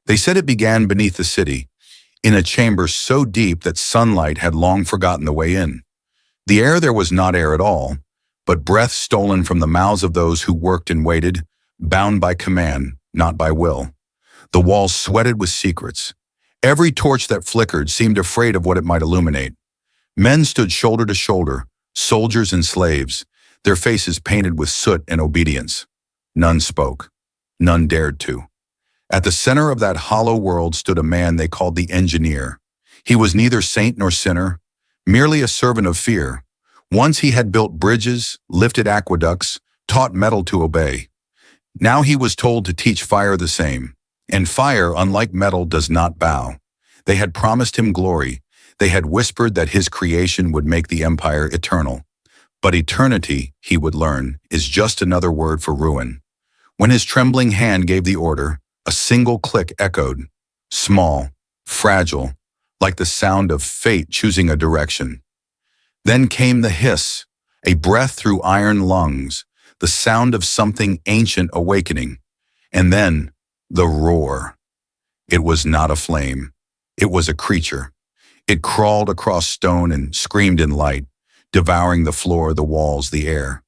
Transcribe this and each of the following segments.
They said it began beneath the city, in a chamber so deep that sunlight had long forgotten the way in. The air there was not air at all, but breath stolen from the mouths of those who worked and waited, bound by command, not by will. The walls sweated with secrets. Every torch that flickered seemed afraid of what it might illuminate. Men stood shoulder to shoulder, soldiers and slaves, their faces painted with soot and obedience. None spoke. None dared to. At the center of that hollow world stood a man they called the engineer. He was neither saint nor sinner, merely a servant of fear. Once he had built bridges, lifted aqueducts, taught metal to obey. Now he was told to teach fire the same. And fire, unlike metal, does not bow. They had promised him glory. They had whispered that his creation would make the empire eternal. But eternity, he would learn, is just another word for ruin. When his trembling hand gave the order, a single click echoed, small, fragile, like the sound of fate choosing a direction. Then came the hiss, a breath through iron lungs, the sound of something ancient awakening. And then, the roar. It was not a flame. It was a creature. It crawled across stone and screamed in light, devouring the floor, the walls, the air.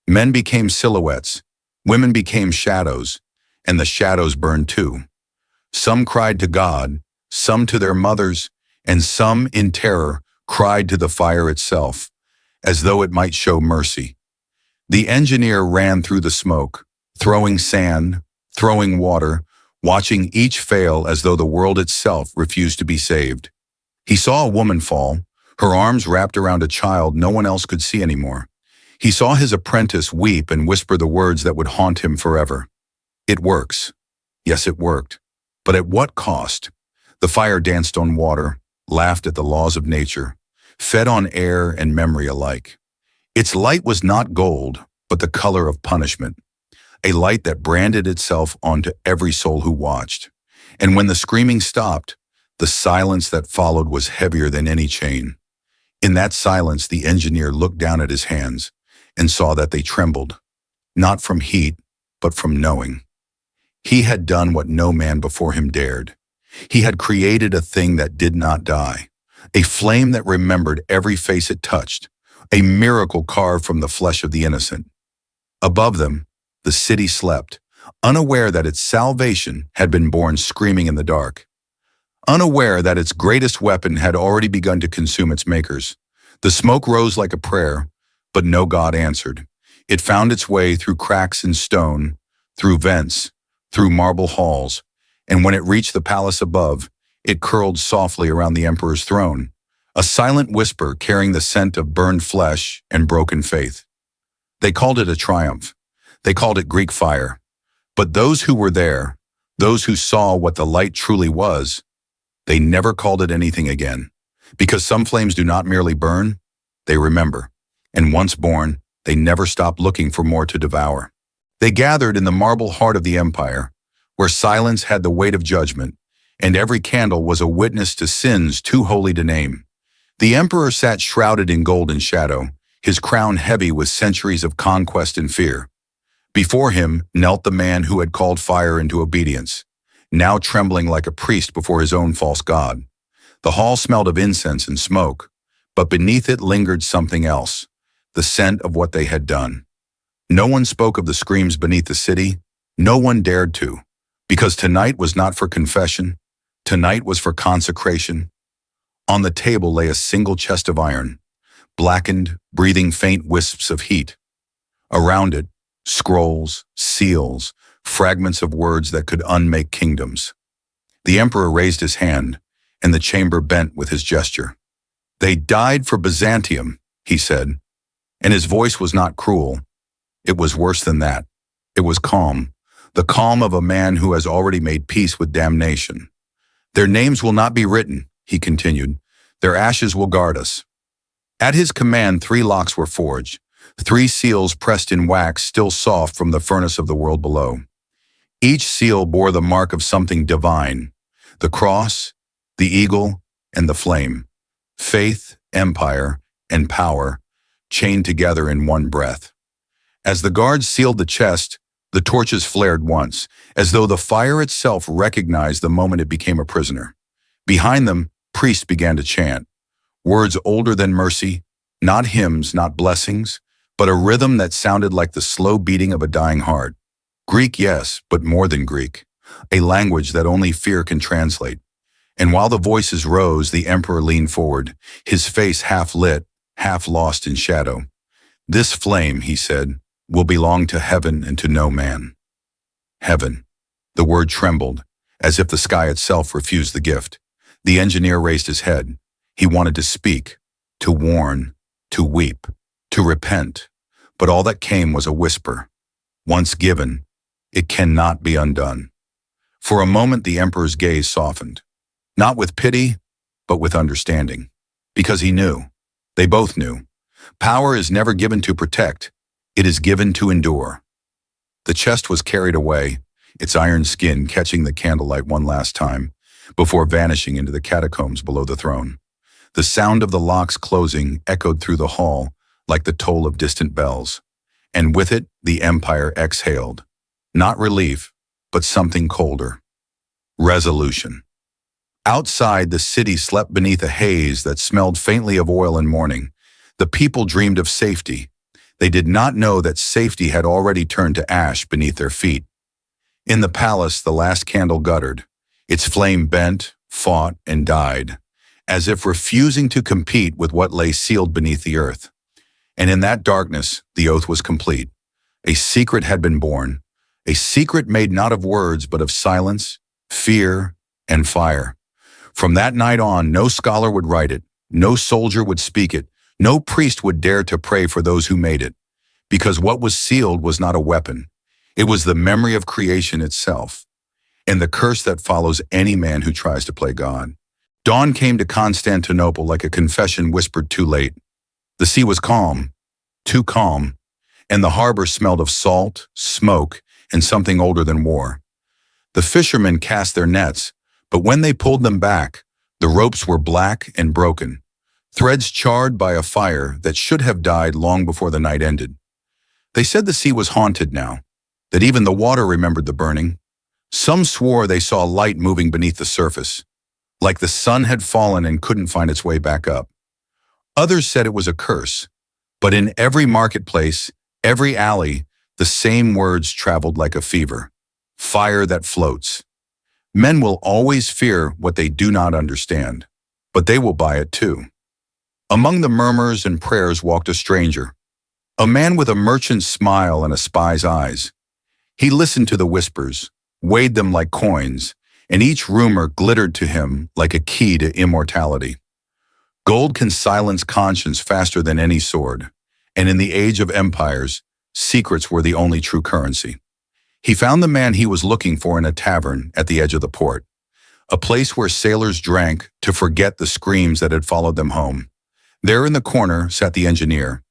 Men became silhouettes, women became shadows, and the shadows burned too. Some cried to God, some to their mothers, and some, in terror, cried to the fire itself, as though it might show mercy. The engineer ran through the smoke, throwing sand, throwing water, watching each fail as though the world itself refused to be saved. He saw a woman fall, her arms wrapped around a child no one else could see anymore. He saw his apprentice weep and whisper the words that would haunt him forever. It works. Yes, it worked. But at what cost? The fire danced on water, laughed at the laws of nature, fed on air and memory alike. Its light was not gold, but the color of punishment, a light that branded itself onto every soul who watched. And when the screaming stopped, the silence that followed was heavier than any chain. In that silence, the engineer looked down at his hands and saw that they trembled, not from heat, but from knowing. He had done what no man before him dared. He had created a thing that did not die, a flame that remembered every face it touched, a miracle carved from the flesh of the innocent. Above them, the city slept, unaware that its salvation had been born screaming in the dark, unaware that its greatest weapon had already begun to consume its makers. The smoke rose like a prayer, but no God answered. It found its way through cracks in stone, through vents, through marble halls, and when it reached the palace above, it curled softly around the emperor's throne, a silent whisper carrying the scent of burned flesh and broken faith. They called it a triumph. They called it Greek fire. But those who were there, those who saw what the light truly was, they never called it anything again. Because some flames do not merely burn, they remember. And once born, they never stop looking for more to devour. They gathered in the marble heart of the empire, where silence had the weight of judgment, and every candle was a witness to sins too holy to name. The emperor sat shrouded in golden shadow, his crown heavy with centuries of conquest and fear. Before him knelt the man who had called fire into obedience, now trembling like a priest before his own false god. The hall smelled of incense and smoke, but beneath it lingered something else, the scent of what they had done. No one spoke of the screams beneath the city. No one dared to, because tonight was not for confession. Tonight was for consecration. On the table lay a single chest of iron, blackened, breathing faint wisps of heat. Around it, scrolls, seals, fragments of words that could unmake kingdoms. The emperor raised his hand, and the chamber bent with his gesture. "They died for Byzantium," he said, and his voice was not cruel. It was worse than that. It was calm, the calm of a man who has already made peace with damnation. "Their names will not be written," he continued. "Their ashes will guard us." At his command, 3 locks were forged, 3 seals pressed in wax still soft from the furnace of the world below. Each seal bore the mark of something divine, the cross, the eagle, and the flame. Faith, empire, and power chained together in one breath. As the guards sealed the chest, The torches flared once, as though the fire itself recognized the moment it became a prisoner. Behind them, priests began to chant, words older than mercy, not hymns, not blessings, but a rhythm that sounded like the slow beating of a dying heart. Greek, yes, but more than Greek, a language that only fear can translate. And while the voices rose, the emperor leaned forward, his face half lit, half lost in shadow. "This flame," he said, "will belong to heaven and to no man." Heaven. The word trembled, as if the sky itself refused the gift. The engineer raised his head. He wanted to speak, to warn, to weep, to repent. But all that came was a whisper. Once given, it cannot be undone. For a moment the emperor's gaze softened. Not with pity, but with understanding. Because he knew. They both knew. Power is never given to protect. It is given to endure. The chest was carried away, its iron skin catching the candlelight one last time, before vanishing into the catacombs below the throne. The sound of the locks closing echoed through the hall like the toll of distant bells. And with it, the empire exhaled. Not relief, but something colder. Resolution. Outside, the city slept beneath a haze that smelled faintly of oil and morning. The people dreamed of safety. They did not know that safety had already turned to ash beneath their feet. In the palace, the last candle guttered. Its flame bent, fought, and died, as if refusing to compete with what lay sealed beneath the earth. And in that darkness, the oath was complete. A secret had been born, a secret made not of words but of silence, fear, and fire. From that night on, no scholar would write it, no soldier would speak it, no priest would dare to pray for those who made it, because what was sealed was not a weapon. It was the memory of creation itself, and the curse that follows any man who tries to play God. Dawn came to Constantinople like a confession whispered too late. The sea was calm, too calm, and the harbor smelled of salt, smoke, and something older than war. The fishermen cast their nets, but when they pulled them back, the ropes were black and broken, threads charred by a fire that should have died long before the night ended. They said the sea was haunted now, that even the water remembered the burning. Some swore they saw light moving beneath the surface, like the sun had fallen and couldn't find its way back up. Others said it was a curse, but in every marketplace, every alley, the same words traveled like a fever. Fire that floats. Men will always fear what they do not understand, but they will buy it too. Among the murmurs and prayers walked a stranger, a man with a merchant's smile and a spy's eyes. He listened to the whispers, weighed them like coins, and each rumor glittered to him like a key to immortality. Gold can silence conscience faster than any sword, and in the age of empires, secrets were the only true currency. He found the man he was looking for in a tavern at the edge of the port, a place where sailors drank to forget the screams that had followed them home. There in the corner sat the engineer,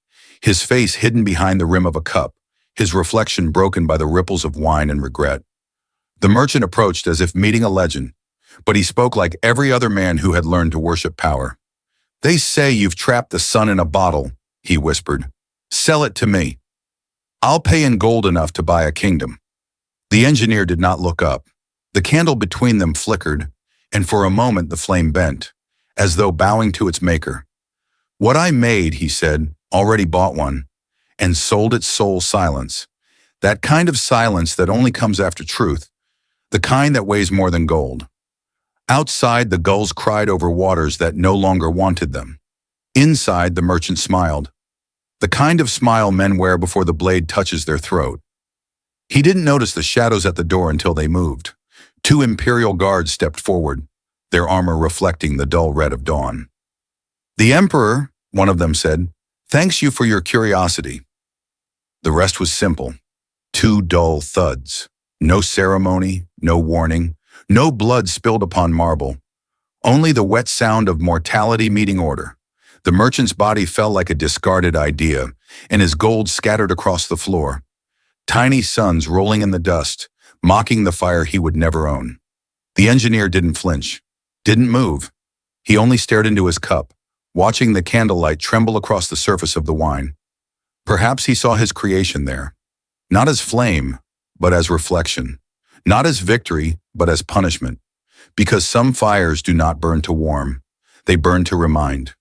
his face hidden behind the rim of a cup, his reflection broken by the ripples of wine and regret. The merchant approached as if meeting a legend, but he spoke like every other man who had learned to worship power. "They say you've trapped the sun in a bottle," he whispered. "Sell it to me. I'll pay in gold enough to buy a kingdom." The engineer did not look up. The candle between them flickered, and for a moment the flame bent, as though bowing to its maker. "What I made," he said, "already bought one, and sold its soul silence. That kind of silence that only comes after truth, the kind that weighs more than gold." Outside, the gulls cried over waters that no longer wanted them. Inside, the merchant smiled, the kind of smile men wear before the blade touches their throat. He didn't notice the shadows at the door until they moved. 2 imperial guards stepped forward, their armor reflecting the dull red of dawn. "The emperor," one of them said, "thanks you for your curiosity." The rest was simple. 2 dull thuds. No ceremony, no warning, no blood spilled upon marble. Only the wet sound of mortality meeting order. The merchant's body fell like a discarded idea, and his gold scattered across the floor. Tiny suns rolling in the dust, mocking the fire he would never own. The engineer didn't flinch, didn't move. He only stared into his cup, watching the candlelight tremble across the surface of the wine. Perhaps he saw his creation there, not as flame, but as reflection. Not as victory, but as punishment. Because some fires do not burn to warm. They burn to remind.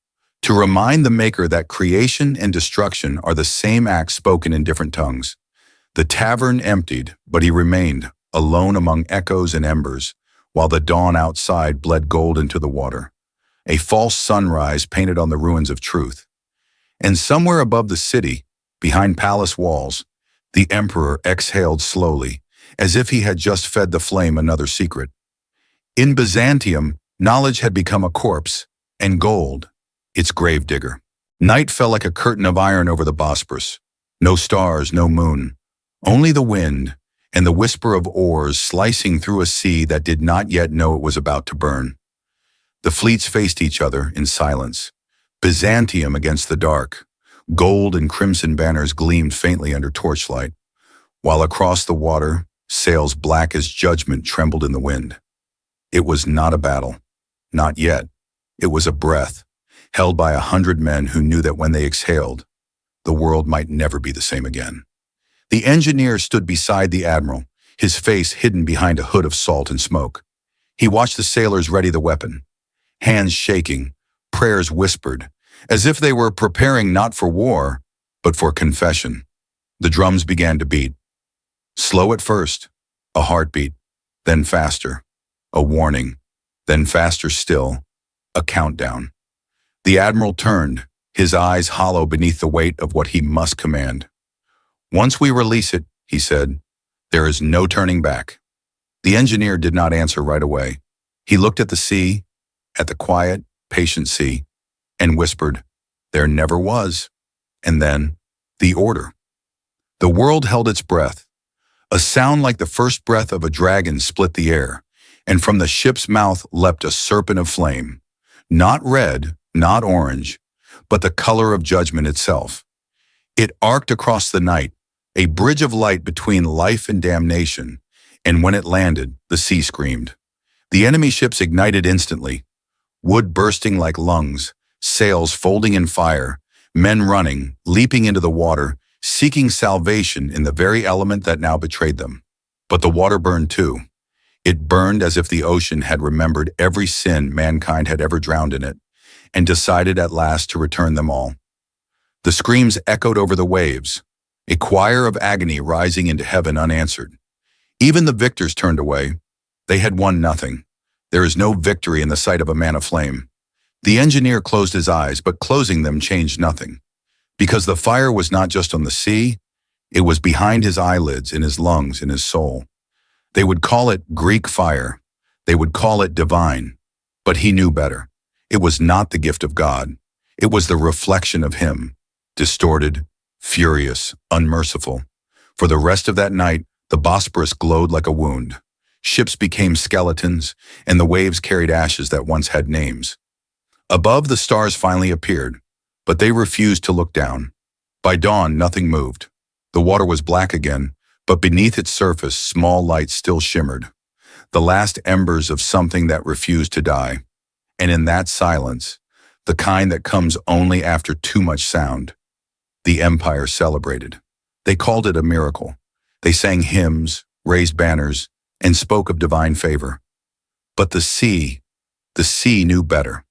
To remind the Maker that creation and destruction are the same act spoken in different tongues. The tavern emptied, but he remained, alone among echoes and embers, while the dawn outside bled gold into the water. A false sunrise painted on the ruins of truth. And somewhere above the city, behind palace walls, the emperor exhaled slowly, as if he had just fed the flame another secret. In Byzantium, knowledge had become a corpse, and gold, its gravedigger. Night fell like a curtain of iron over the Bosporus. No stars, no moon, only the wind, and the whisper of oars slicing through a sea that did not yet know it was about to burn. The fleets faced each other in silence, Byzantium against the dark. Gold and crimson banners gleamed faintly under torchlight, while across the water, sails black as judgment trembled in the wind. It was not a battle, not yet. It was a breath, held by 100 men who knew that when they exhaled, the world might never be the same again. The engineer stood beside the admiral, his face hidden behind a hood of salt and smoke. He watched the sailors ready the weapon, hands shaking, prayers whispered, as if they were preparing not for war, but for confession. The drums began to beat. Slow at first, a heartbeat, then faster, a warning, then faster still, a countdown. The admiral turned, his eyes hollow beneath the weight of what he must command. "Once we release it," he said, "there is no turning back." The engineer did not answer right away. He looked at the sea, at the quiet, patient sea, and whispered, "There never was." And then, the order. The world held its breath. A sound like the first breath of a dragon split the air, and from the ship's mouth leapt a serpent of flame. Not red, not orange, but the color of judgment itself. It arced across the night, a bridge of light between life and damnation, and when it landed, the sea screamed. The enemy ships ignited instantly, wood bursting like lungs, sails folding in fire, men running, leaping into the water, seeking salvation in the very element that now betrayed them. But the water burned too. It burned as if the ocean had remembered every sin mankind had ever drowned in it, and decided at last to return them all. The screams echoed over the waves, a choir of agony rising into heaven unanswered. Even the victors turned away. They had won nothing. There is no victory in the sight of a man aflame. The engineer closed his eyes, but closing them changed nothing. Because the fire was not just on the sea, it was behind his eyelids, in his lungs, in his soul. They would call it Greek fire. They would call it divine. But he knew better. It was not the gift of God. It was the reflection of him, distorted, furious, unmerciful. For the rest of that night, the Bosporus glowed like a wound. Ships became skeletons, and the waves carried ashes that once had names. Above, the stars finally appeared, but they refused to look down. By dawn, nothing moved. The water was black again, but beneath its surface, small lights still shimmered. The last embers of something that refused to die. And in that silence, the kind that comes only after too much sound, the empire celebrated. They called it a miracle. They sang hymns, raised banners, and spoke of divine favor. But the sea knew better.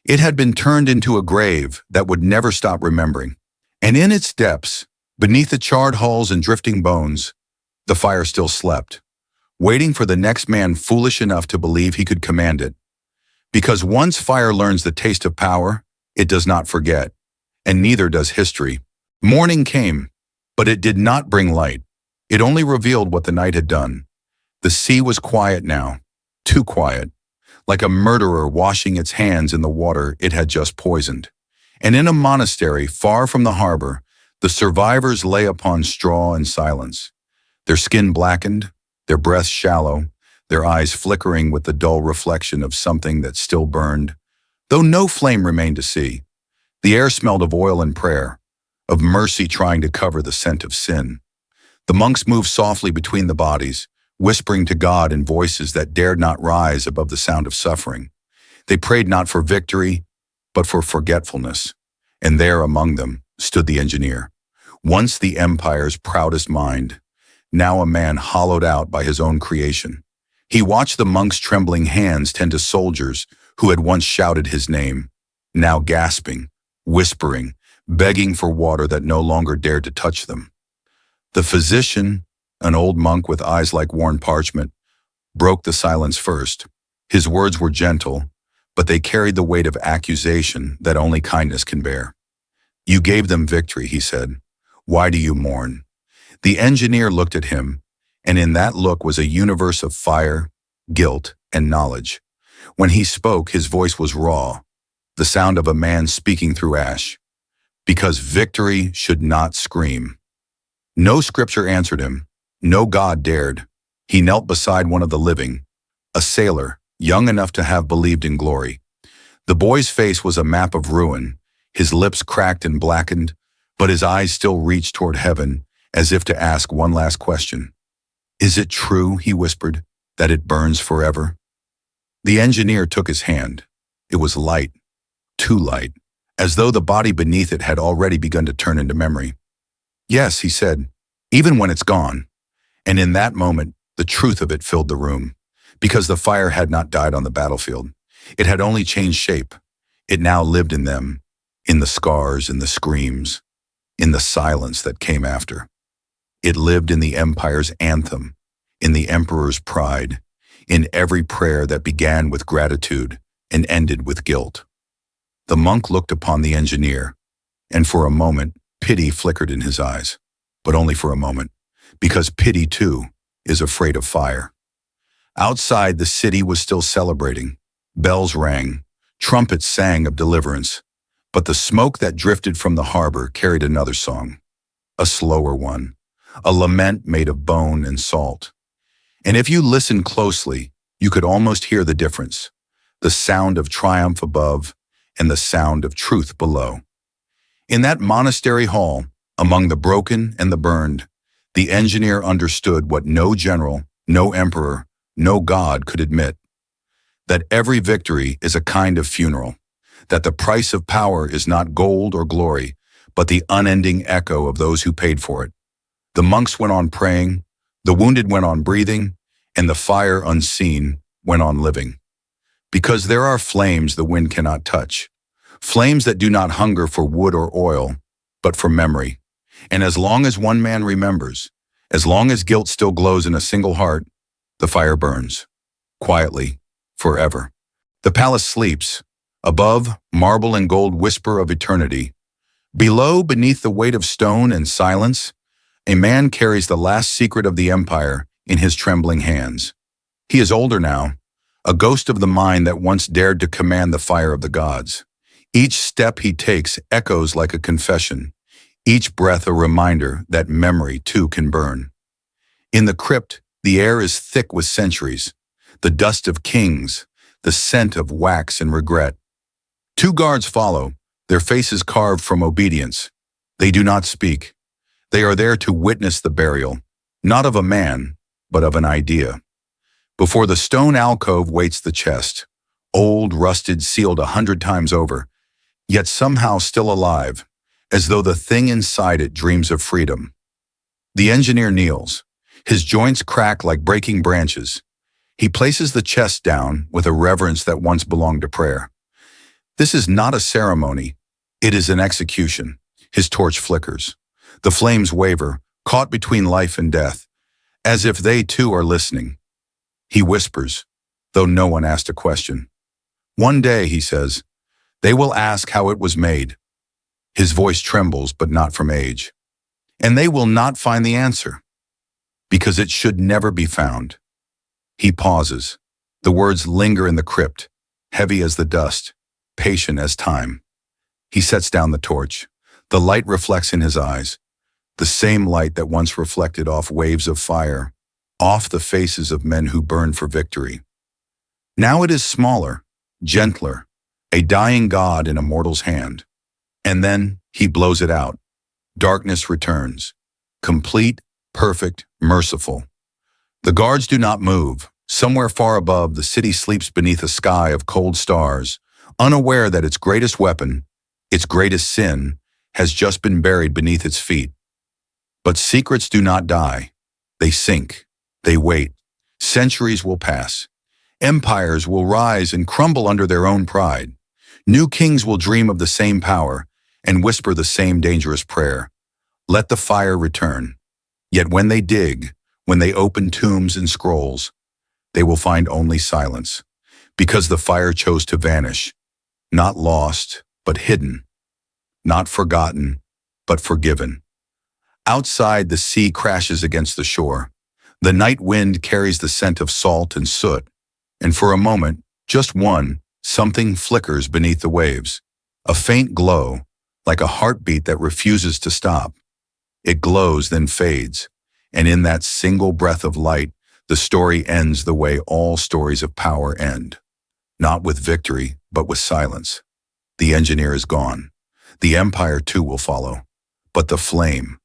It had been turned into a grave that would never stop remembering. And in its depths, beneath the charred hulls and drifting bones, the fire still slept, waiting for the next man foolish enough to believe he could command it. Because once fire learns the taste of power, it does not forget, and neither does history. Morning came, but it did not bring light. It only revealed what the night had done. The sea was quiet now, too quiet, like a murderer washing its hands in the water it had just poisoned. And in a monastery far from the harbor, the survivors lay upon straw in silence, their skin blackened, their breaths shallow, their eyes flickering with the dull reflection of something that still burned, though no flame remained to see. The air smelled of oil and prayer, of mercy trying to cover the scent of sin. The monks moved softly between the bodies, whispering to God in voices that dared not rise above the sound of suffering. They prayed not for victory, but for forgetfulness. And there among them stood the engineer, once the empire's proudest mind, now a man hollowed out by his own creation. He watched the monk's trembling hands tend to soldiers who had once shouted his name, now gasping, whispering, begging for water that no longer dared to touch them. The physician, an old monk with eyes like worn parchment, broke the silence first. His words were gentle, but they carried the weight of accusation that only kindness can bear. "You gave them victory," he said. "Why do you mourn?" The engineer looked at him, and in that look was a universe of fire, guilt, and knowledge. When he spoke, his voice was raw, the sound of a man speaking through ash. Because victory should not scream. No scripture answered him. No God dared. He knelt beside one of the living, a sailor, young enough to have believed in glory. The boy's face was a map of ruin, his lips cracked and blackened, but his eyes still reached toward heaven, as if to ask one last question. "Is it true," he whispered, "that it burns forever?" The engineer took his hand. It was light, too light, as though the body beneath it had already begun to turn into memory. "Yes," he said, "even when it's gone." And in that moment, the truth of it filled the room. Because the fire had not died on the battlefield. It had only changed shape. It now lived in them, in the scars, in the screams, in the silence that came after. It lived in the empire's anthem, in the emperor's pride, in every prayer that began with gratitude and ended with guilt. The monk looked upon the engineer, and for a moment, pity flickered in his eyes. But only for a moment, because pity, too, is afraid of fire. Outside, the city was still celebrating. Bells rang, trumpets sang of deliverance, but the smoke that drifted from the harbor carried another song, a slower one, a lament made of bone and salt. And if you listened closely, you could almost hear the difference, the sound of triumph above and the sound of truth below. In that monastery hall, among the broken and the burned, the engineer understood what no general, no emperor, no God could admit. That every victory is a kind of funeral, that the price of power is not gold or glory, but the unending echo of those who paid for it. The monks went on praying, the wounded went on breathing, and the fire unseen went on living. Because there are flames the wind cannot touch, flames that do not hunger for wood or oil, but for memory. And as long as one man remembers, as long as guilt still glows in a single heart, the fire burns, quietly, forever. The palace sleeps. Above, marble and gold whisper of eternity. Below, beneath the weight of stone and silence, a man carries the last secret of the empire in his trembling hands. He is older now, a ghost of the mind that once dared to command the fire of the gods. Each step he takes echoes like a confession, each breath a reminder that memory too can burn. In the crypt, the air is thick with centuries, the dust of kings, the scent of wax and regret. 2 guards follow, their faces carved from obedience. They do not speak. They are there to witness the burial, not of a man, but of an idea. Before the stone alcove waits the chest, old, rusted, sealed 100 times over, yet somehow still alive, as though the thing inside it dreams of freedom. The engineer kneels. His joints crack like breaking branches. He places the chest down with a reverence that once belonged to prayer. This is not a ceremony. It is an execution. His torch flickers. The flames waver, caught between life and death, as if they too are listening. He whispers, though no one asked a question. "One day," he says, "they will ask how it was made." His voice trembles, but not from age. And they will not find the answer, because it should never be found. He pauses. The words linger in the crypt, heavy as the dust, patient as time. He sets down the torch. The light reflects in his eyes, the same light that once reflected off waves of fire, off the faces of men who burned for victory. Now it is smaller, gentler, a dying god in a mortal's hand. And then he blows it out. Darkness returns, complete, perfect, merciful. The guards do not move. Somewhere far above, the city sleeps beneath a sky of cold stars, unaware that its greatest weapon, its greatest sin, has just been buried beneath its feet. But secrets do not die. They sink. They wait. Centuries will pass. Empires will rise and crumble under their own pride. New kings will dream of the same power and whisper the same dangerous prayer. Let the fire return. Yet when they dig, when they open tombs and scrolls, they will find only silence, because the fire chose to vanish, not lost, but hidden, not forgotten, but forgiven. Outside, the sea crashes against the shore. The night wind carries the scent of salt and soot, and for a moment, just one, something flickers beneath the waves. A faint glow, like a heartbeat that refuses to stop. It glows, then fades, and in that single breath of light, the story ends the way all stories of power end. Not with victory, but with silence. The engineer is gone. The empire too will follow. But the flame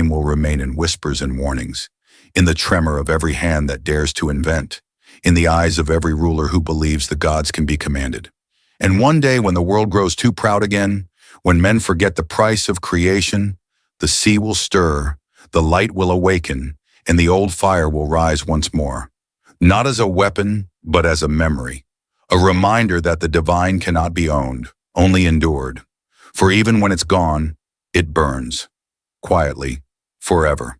will remain in whispers and warnings, in the tremor of every hand that dares to invent, in the eyes of every ruler who believes the gods can be commanded. And one day when the world grows too proud again, when men forget the price of creation, the sea will stir, the light will awaken, and the old fire will rise once more. Not as a weapon, but as a memory. A reminder that the divine cannot be owned, only endured. For even when it's gone, it burns. Quietly, forever.